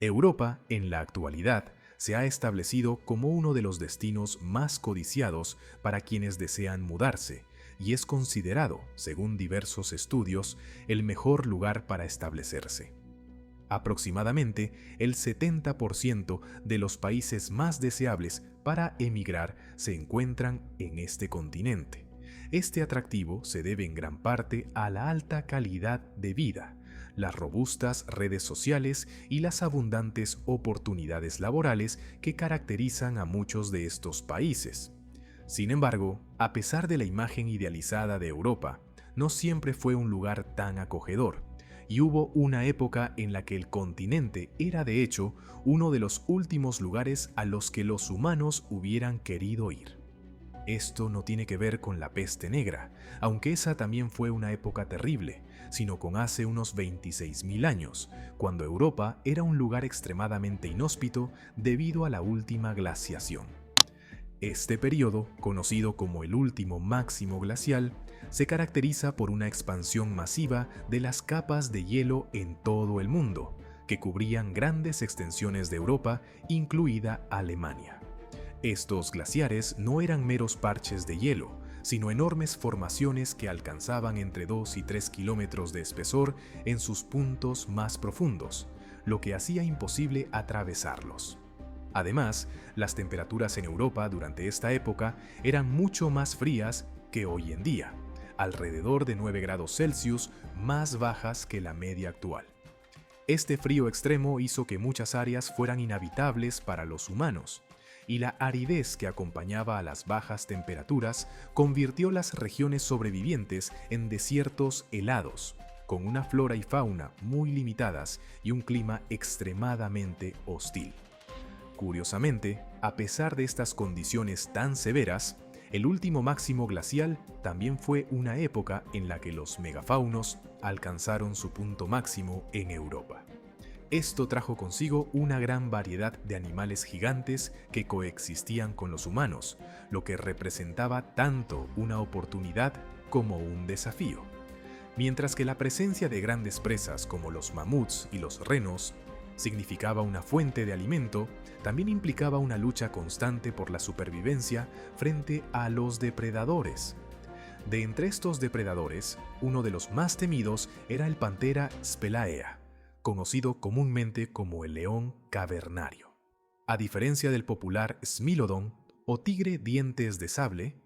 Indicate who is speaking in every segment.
Speaker 1: Europa, en la actualidad, se ha establecido como uno de los destinos más codiciados para quienes desean mudarse, y es considerado, según diversos estudios, el mejor lugar para establecerse. Aproximadamente el 70% de los países más deseables para emigrar se encuentran en este continente. Este atractivo se debe en gran parte a la alta calidad de vida, las robustas redes sociales y las abundantes oportunidades laborales que caracterizan a muchos de estos países. Sin embargo, a pesar de la imagen idealizada de Europa, no siempre fue un lugar tan acogedor, y hubo una época en la que el continente era de hecho uno de los últimos lugares a los que los humanos hubieran querido ir. Esto no tiene que ver con la peste negra, aunque esa también fue una época terrible, sino con hace unos 26.000 años, cuando Europa era un lugar extremadamente inhóspito debido a la última glaciación. Este periodo, conocido como el último máximo glacial, se caracteriza por una expansión masiva de las capas de hielo en todo el mundo, que cubrían grandes extensiones de Europa, incluida Alemania. Estos glaciares no eran meros parches de hielo, sino enormes formaciones que alcanzaban entre 2 y 3 kilómetros de espesor en sus puntos más profundos, lo que hacía imposible atravesarlos. Además, las temperaturas en Europa durante esta época eran mucho más frías que hoy en día, alrededor de 9 grados Celsius más bajas que la media actual. Este frío extremo hizo que muchas áreas fueran inhabitables para los humanos, y la aridez que acompañaba a las bajas temperaturas convirtió las regiones sobrevivientes en desiertos helados, con una flora y fauna muy limitadas y un clima extremadamente hostil. Curiosamente, a pesar de estas condiciones tan severas, el último máximo glacial también fue una época en la que los megafaunos alcanzaron su punto máximo en Europa. Esto trajo consigo una gran variedad de animales gigantes que coexistían con los humanos, lo que representaba tanto una oportunidad como un desafío. Mientras que la presencia de grandes presas como los mamuts y los renos significaba una fuente de alimento, también implicaba una lucha constante por la supervivencia frente a los depredadores. De entre estos depredadores, uno de los más temidos era el Panthera spelaea, conocido comúnmente como el león cavernario. A diferencia del popular Smilodon o tigre dientes de sable,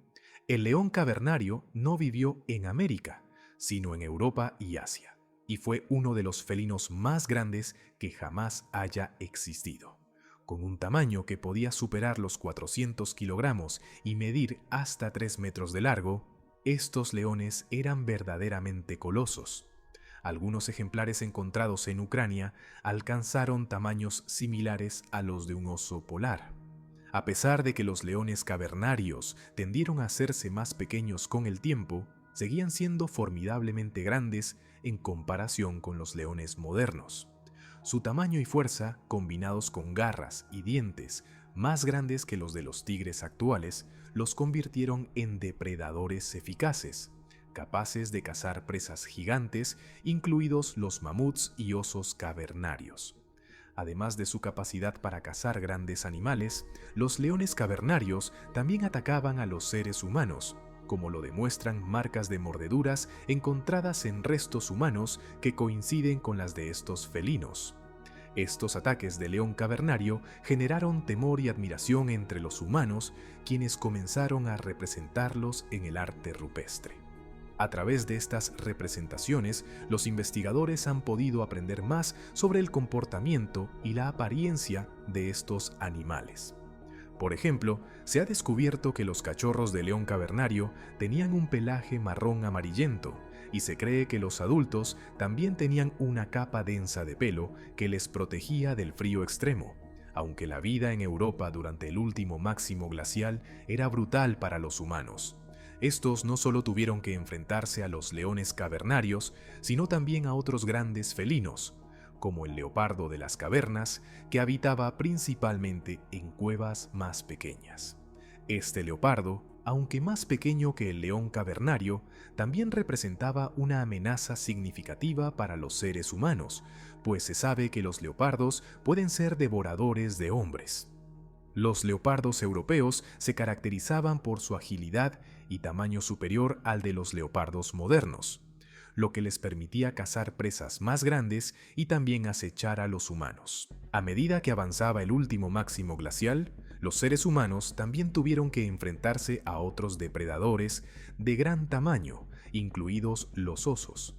Speaker 1: el león cavernario no vivió en América, sino en Europa y Asia, y fue uno de los felinos más grandes que jamás haya existido. Con un tamaño que podía superar los 400 kilogramos y medir hasta 3 metros de largo, estos leones eran verdaderamente colosos. Algunos ejemplares encontrados en Ucrania alcanzaron tamaños similares a los de un oso polar. A pesar de que los leones cavernarios tendieron a hacerse más pequeños con el tiempo, seguían siendo formidablemente grandes en comparación con los leones modernos. Su tamaño y fuerza, combinados con garras y dientes más grandes que los de los tigres actuales, los convirtieron en depredadores eficaces, capaces de cazar presas gigantes, incluidos los mamuts y osos cavernarios. Además de su capacidad para cazar grandes animales, los leones cavernarios también atacaban a los seres humanos, como lo demuestran marcas de mordeduras encontradas en restos humanos que coinciden con las de estos felinos. Estos ataques de león cavernario generaron temor y admiración entre los humanos, quienes comenzaron a representarlos en el arte rupestre. A través de estas representaciones, los investigadores han podido aprender más sobre el comportamiento y la apariencia de estos animales. Por ejemplo, se ha descubierto que los cachorros de león cavernario tenían un pelaje marrón amarillento, y se cree que los adultos también tenían una capa densa de pelo que les protegía del frío extremo, aunque la vida en Europa durante el último máximo glacial era brutal para los humanos. Estos no solo tuvieron que enfrentarse a los leones cavernarios, sino también a otros grandes felinos, como el leopardo de las cavernas, que habitaba principalmente en cuevas más pequeñas. Este leopardo, aunque más pequeño que el león cavernario, también representaba una amenaza significativa para los seres humanos, pues se sabe que los leopardos pueden ser devoradores de hombres. Los leopardos europeos se caracterizaban por su agilidad y tamaño superior al de los leopardos modernos, lo que les permitía cazar presas más grandes y también acechar a los humanos. A medida que avanzaba el último máximo glacial, los seres humanos también tuvieron que enfrentarse a otros depredadores de gran tamaño, incluidos los osos.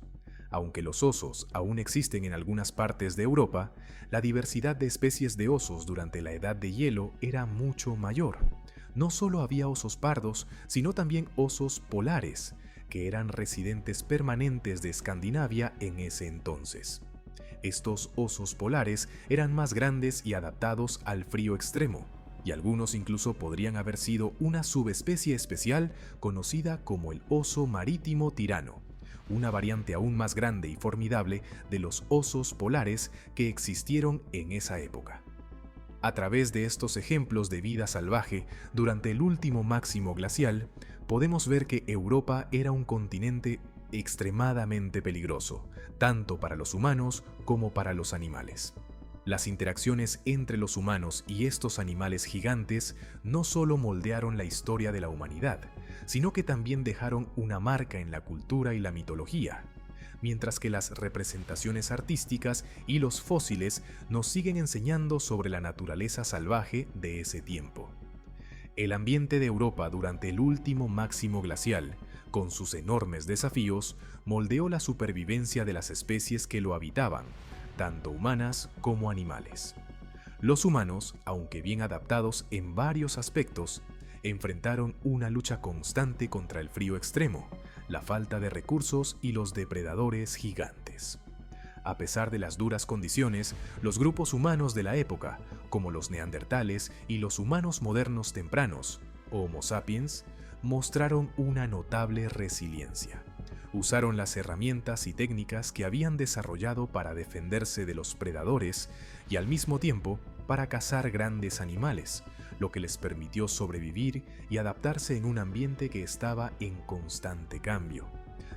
Speaker 1: Aunque los osos aún existen en algunas partes de Europa, la diversidad de especies de osos durante la Edad de Hielo era mucho mayor. No solo había osos pardos, sino también osos polares, que eran residentes permanentes de Escandinavia en ese entonces. Estos osos polares eran más grandes y adaptados al frío extremo, y algunos incluso podrían haber sido una subespecie especial conocida como el oso marítimo tirano, una variante aún más grande y formidable de los osos polares que existieron en esa época. A través de estos ejemplos de vida salvaje durante el último máximo glacial, podemos ver que Europa era un continente extremadamente peligroso, tanto para los humanos como para los animales. Las interacciones entre los humanos y estos animales gigantes no solo moldearon la historia de la humanidad, sino que también dejaron una marca en la cultura y la mitología, mientras que las representaciones artísticas y los fósiles nos siguen enseñando sobre la naturaleza salvaje de ese tiempo. El ambiente de Europa durante el último máximo glacial, con sus enormes desafíos, moldeó la supervivencia de las especies que lo habitaban, tanto humanas como animales. Los humanos, aunque bien adaptados en varios aspectos, enfrentaron una lucha constante contra el frío extremo, la falta de recursos y los depredadores gigantes. A pesar de las duras condiciones, los grupos humanos de la época, como los neandertales y los humanos modernos tempranos, Homo sapiens, mostraron una notable resiliencia. Usaron las herramientas y técnicas que habían desarrollado para defenderse de los predadores y al mismo tiempo para cazar grandes animales, lo que les permitió sobrevivir y adaptarse en un ambiente que estaba en constante cambio.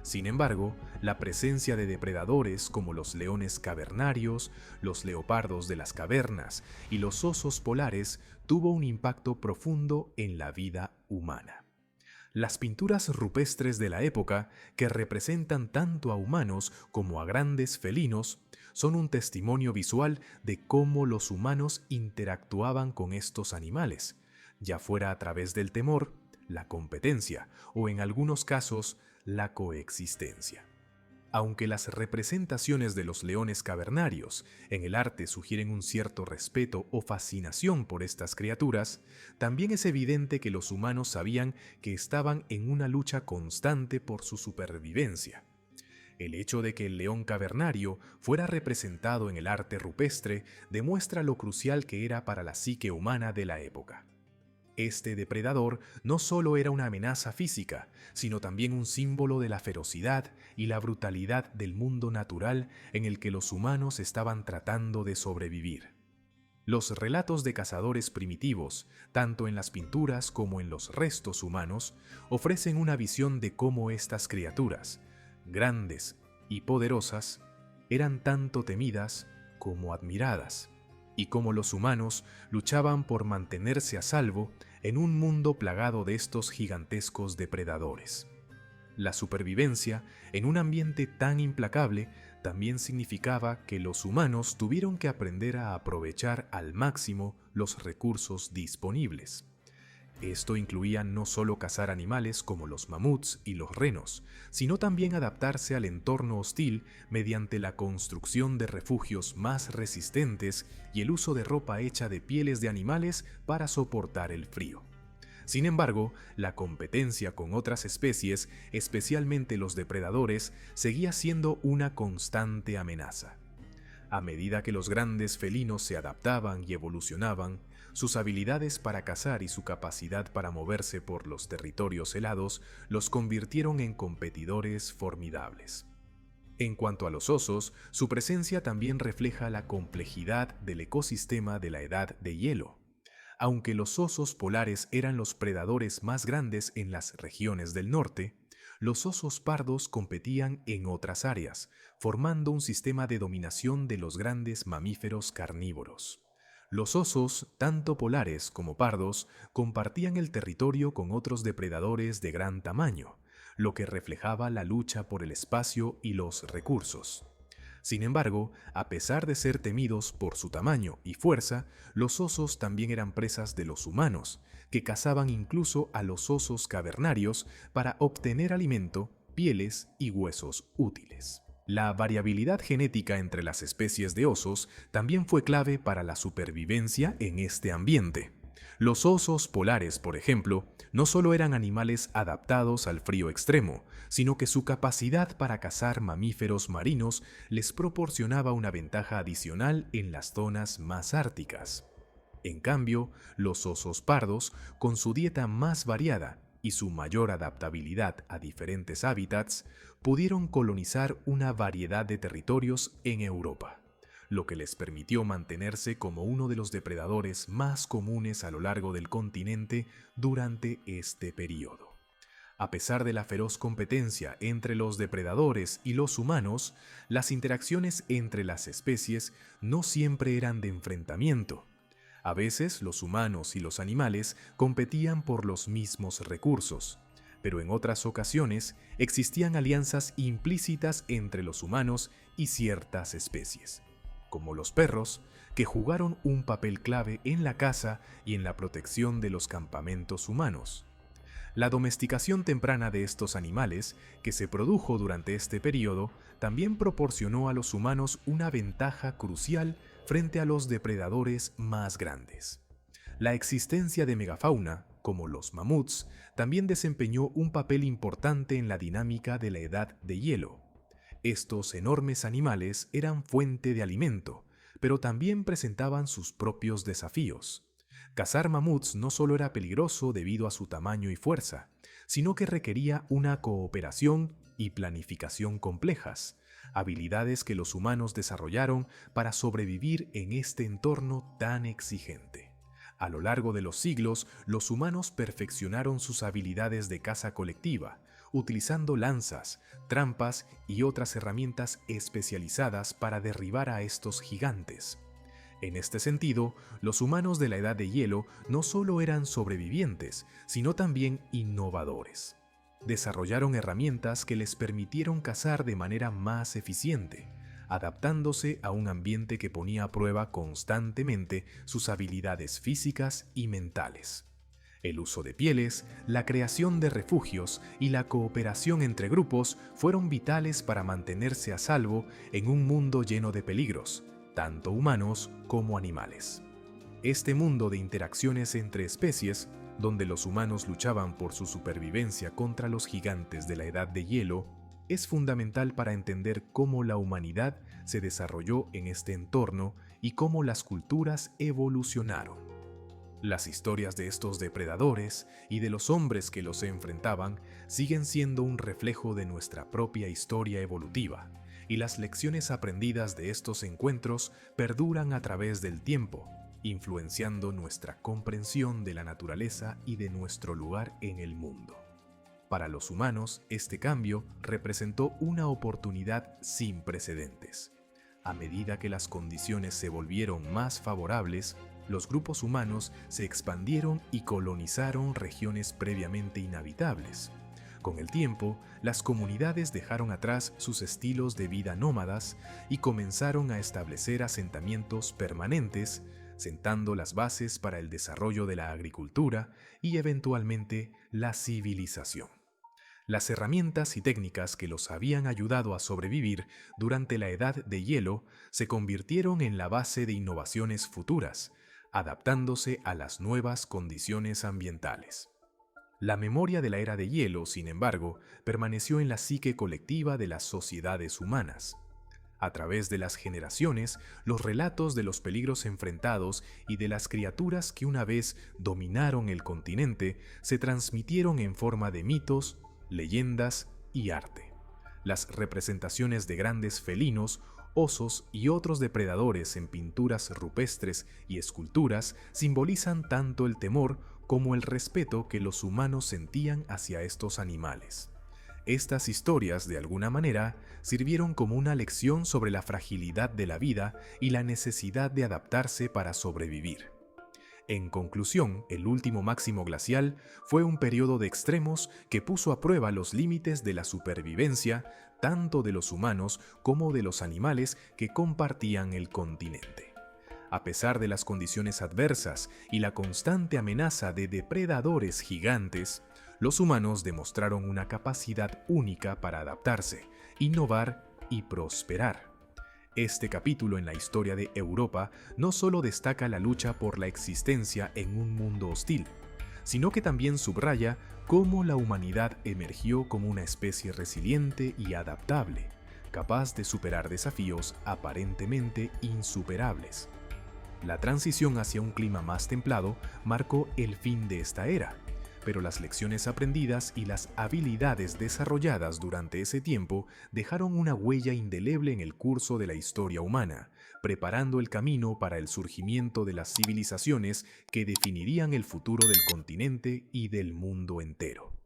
Speaker 1: Sin embargo, la presencia de depredadores como los leones cavernarios, los leopardos de las cavernas y los osos polares tuvo un impacto profundo en la vida humana. Las pinturas rupestres de la época, que representan tanto a humanos como a grandes felinos, son un testimonio visual de cómo los humanos interactuaban con estos animales, ya fuera a través del temor, la competencia o en algunos casos, la coexistencia. Aunque las representaciones de los leones cavernarios en el arte sugieren un cierto respeto o fascinación por estas criaturas, también es evidente que los humanos sabían que estaban en una lucha constante por su supervivencia. El hecho de que el león cavernario fuera representado en el arte rupestre demuestra lo crucial que era para la psique humana de la época. Este depredador no solo era una amenaza física, sino también un símbolo de la ferocidad y la brutalidad del mundo natural en el que los humanos estaban tratando de sobrevivir. Los relatos de cazadores primitivos, tanto en las pinturas como en los restos humanos, ofrecen una visión de cómo estas criaturas, grandes y poderosas, eran tanto temidas como admiradas, y cómo los humanos luchaban por mantenerse a salvo en un mundo plagado de estos gigantescos depredadores. La supervivencia en un ambiente tan implacable también significaba que los humanos tuvieron que aprender a aprovechar al máximo los recursos disponibles. Esto incluía no solo cazar animales como los mamuts y los renos, sino también adaptarse al entorno hostil mediante la construcción de refugios más resistentes y el uso de ropa hecha de pieles de animales para soportar el frío. Sin embargo, la competencia con otras especies, especialmente los depredadores, seguía siendo una constante amenaza. A medida que los grandes felinos se adaptaban y evolucionaban, sus habilidades para cazar y su capacidad para moverse por los territorios helados los convirtieron en competidores formidables. En cuanto a los osos, su presencia también refleja la complejidad del ecosistema de la Edad de Hielo. Aunque los osos polares eran los predadores más grandes en las regiones del norte, los osos pardos competían en otras áreas, formando un sistema de dominación de los grandes mamíferos carnívoros. Los osos, tanto polares como pardos, compartían el territorio con otros depredadores de gran tamaño, lo que reflejaba la lucha por el espacio y los recursos. Sin embargo, a pesar de ser temidos por su tamaño y fuerza, los osos también eran presas de los humanos, que cazaban incluso a los osos cavernarios para obtener alimento, pieles y huesos útiles. La variabilidad genética entre las especies de osos también fue clave para la supervivencia en este ambiente. Los osos polares, por ejemplo, no solo eran animales adaptados al frío extremo, sino que su capacidad para cazar mamíferos marinos les proporcionaba una ventaja adicional en las zonas más árticas. En cambio, los osos pardos, con su dieta más variada y su mayor adaptabilidad a diferentes hábitats, pudieron colonizar una variedad de territorios en Europa, lo que les permitió mantenerse como uno de los depredadores más comunes a lo largo del continente durante este periodo. A pesar de la feroz competencia entre los depredadores y los humanos, las interacciones entre las especies no siempre eran de enfrentamiento. A veces los humanos y los animales competían por los mismos recursos, pero en otras ocasiones existían alianzas implícitas entre los humanos y ciertas especies, como los perros, que jugaron un papel clave en la caza y en la protección de los campamentos humanos. La domesticación temprana de estos animales, que se produjo durante este periodo, también proporcionó a los humanos una ventaja crucial frente a los depredadores más grandes. La existencia de megafauna, como los mamuts, también desempeñó un papel importante en la dinámica de la edad de hielo. Estos enormes animales eran fuente de alimento, pero también presentaban sus propios desafíos. Cazar mamuts no solo era peligroso debido a su tamaño y fuerza, sino que requería una cooperación y planificación complejas, habilidades que los humanos desarrollaron para sobrevivir en este entorno tan exigente. A lo largo de los siglos, los humanos perfeccionaron sus habilidades de caza colectiva, utilizando lanzas, trampas y otras herramientas especializadas para derribar a estos gigantes. En este sentido, los humanos de la Edad de Hielo no solo eran sobrevivientes, sino también innovadores. Desarrollaron herramientas que les permitieron cazar de manera más eficiente, adaptándose a un ambiente que ponía a prueba constantemente sus habilidades físicas y mentales. El uso de pieles, la creación de refugios y la cooperación entre grupos fueron vitales para mantenerse a salvo en un mundo lleno de peligros, tanto humanos como animales. Este mundo de interacciones entre especies, donde los humanos luchaban por su supervivencia contra los gigantes de la Edad de Hielo, es fundamental para entender cómo la humanidad se desarrolló en este entorno y cómo las culturas evolucionaron. Las historias de estos depredadores y de los hombres que los enfrentaban siguen siendo un reflejo de nuestra propia historia evolutiva, y las lecciones aprendidas de estos encuentros perduran a través del tiempo, influenciando nuestra comprensión de la naturaleza y de nuestro lugar en el mundo. Para los humanos, este cambio representó una oportunidad sin precedentes. A medida que las condiciones se volvieron más favorables, los grupos humanos se expandieron y colonizaron regiones previamente inhabitables. Con el tiempo, las comunidades dejaron atrás sus estilos de vida nómadas y comenzaron a establecer asentamientos permanentes, sentando las bases para el desarrollo de la agricultura y eventualmente la civilización. Las herramientas y técnicas que los habían ayudado a sobrevivir durante la Edad de Hielo se convirtieron en la base de innovaciones futuras, adaptándose a las nuevas condiciones ambientales. La memoria de la Era de Hielo, sin embargo, permaneció en la psique colectiva de las sociedades humanas. A través de las generaciones, los relatos de los peligros enfrentados y de las criaturas que una vez dominaron el continente se transmitieron en forma de mitos, leyendas y arte. Las representaciones de grandes felinos Osos y otros depredadores en pinturas rupestres y esculturas simbolizan tanto el temor como el respeto que los humanos sentían hacia estos animales. Estas historias, de alguna manera, sirvieron como una lección sobre la fragilidad de la vida y la necesidad de adaptarse para sobrevivir. En conclusión, el último máximo glacial fue un periodo de extremos que puso a prueba los límites de la supervivencia tanto de los humanos como de los animales que compartían el continente. A pesar de las condiciones adversas y la constante amenaza de depredadores gigantes, los humanos demostraron una capacidad única para adaptarse, innovar y prosperar. Este capítulo en la historia de Europa no solo destaca la lucha por la existencia en un mundo hostil, sino que también subraya cómo la humanidad emergió como una especie resiliente y adaptable, capaz de superar desafíos aparentemente insuperables. La transición hacia un clima más templado marcó el fin de esta era, pero las lecciones aprendidas y las habilidades desarrolladas durante ese tiempo dejaron una huella indeleble en el curso de la historia humana, preparando el camino para el surgimiento de las civilizaciones que definirían el futuro del continente y del mundo entero.